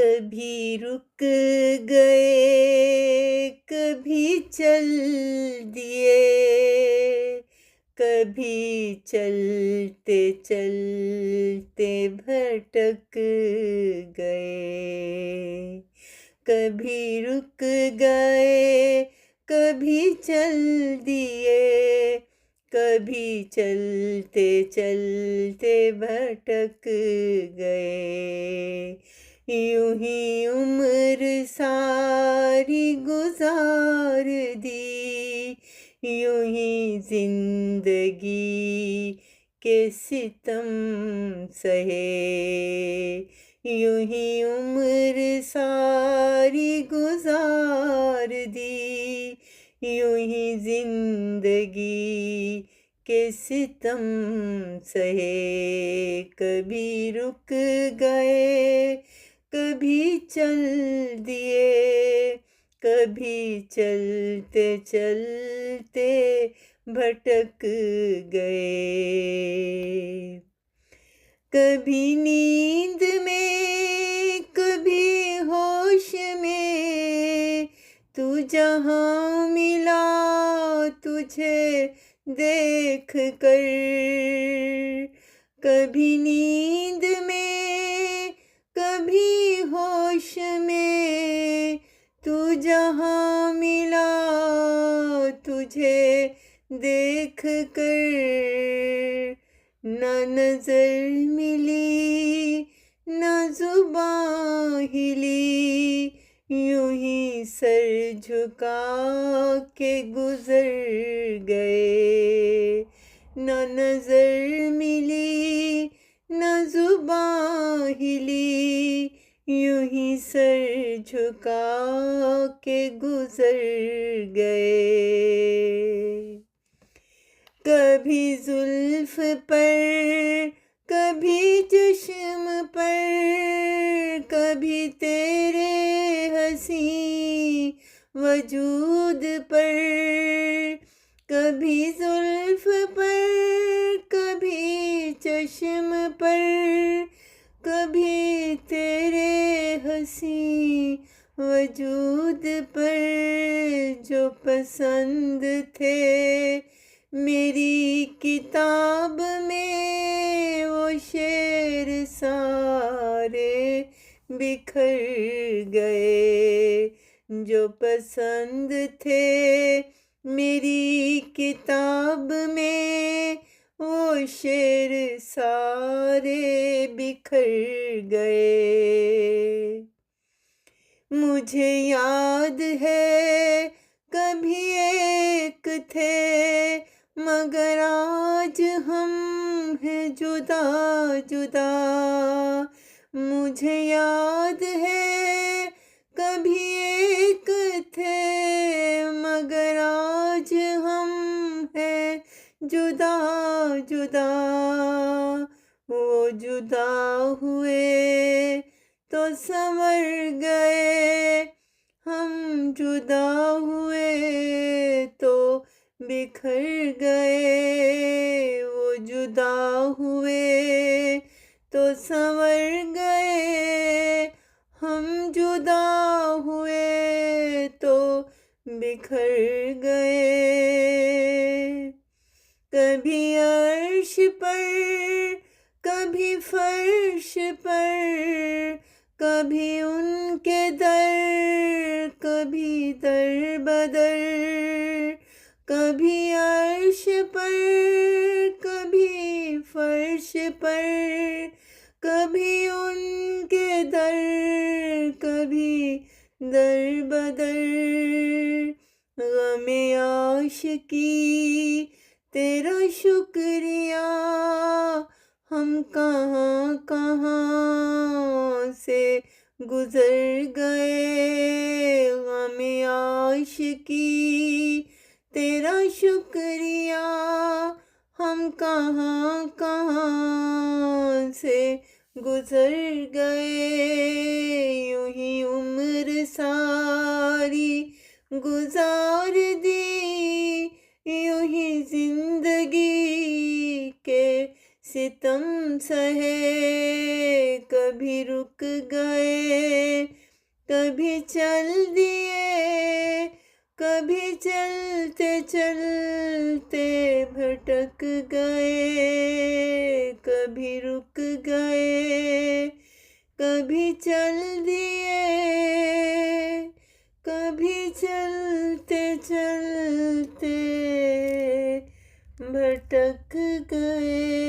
कभी रुक गए, कभी चल दिए, कभी चलते चलते भटक गए। कभी रुक गए, कभी चल दिए, कभी चलते चलते भटक गए। यूं ही उम्र सारी गुजार दी, यूं ही जिंदगी के सितम सहे। यूं ही उम्र सारी गुजार दी, यूं ही जिंदगी के सितम सहे। कभी रुक गए, कभी चल दिए, कभी चलते चलते भटक गए। कभी नींद में, कभी होश में, तू जहाँ मिला तुझे देख कर। कभी नींद में, कभी होश में, तू जहाँ मिला तुझे देख कर। न नजर मिली, न जुबां हिली, यूं ही सर झुका के गुजर गए। न नजर मिली, न जुबां हिली, यूं ही सर झुका के गुजर गए। कभी जुल्फ पर, कभी चश्म पर, कभी तेरे हंसी वजूद पर। कभी जुल्फ पर, कभी चश्म पर, कभी तेरे हंसी वजूद पर। जो पसंद थे मेरी किताब में, वो शेर सारे बिखर गए। जो पसंद थे मेरी किताब में, वो शेर सारे बिखर गए। मुझे याद है कभी एक थे, मगर आज हम हैं जुदा जुदा। मुझे याद है कभी एक थे, मगर आज हम हैं जुदा जुदा। वो जुदा हुए तो संवर गए, हम जुदा हुए तो बिखर गए। वो जुदा हुए तो संवर गए, हम जुदा हुए तो बिखर गए। कभी अर्श पर, कभी फर्श पर, कभी उनके दर, कभी दर बदर। कभी अर्श पर, कभी फर्श पर, कभी उनके दर, कभी दर बदर। गमे आशिकी तेरा शुक्रिया, हम कहाँ कहाँ से गुजर गए। गमे आशिकी तेरा शुक्रिया, हम कहाँ कहाँ से गुजर गए। यूं ही उम्र सारी गुजार दी, यूं ही जिंदगी के सितम सहे। कभी रुक गए, कभी चल दिए, कभी चलते चलते भटक गए, कभी रुक गए, कभी चल दिए, कभी चलते चलते भटक गए।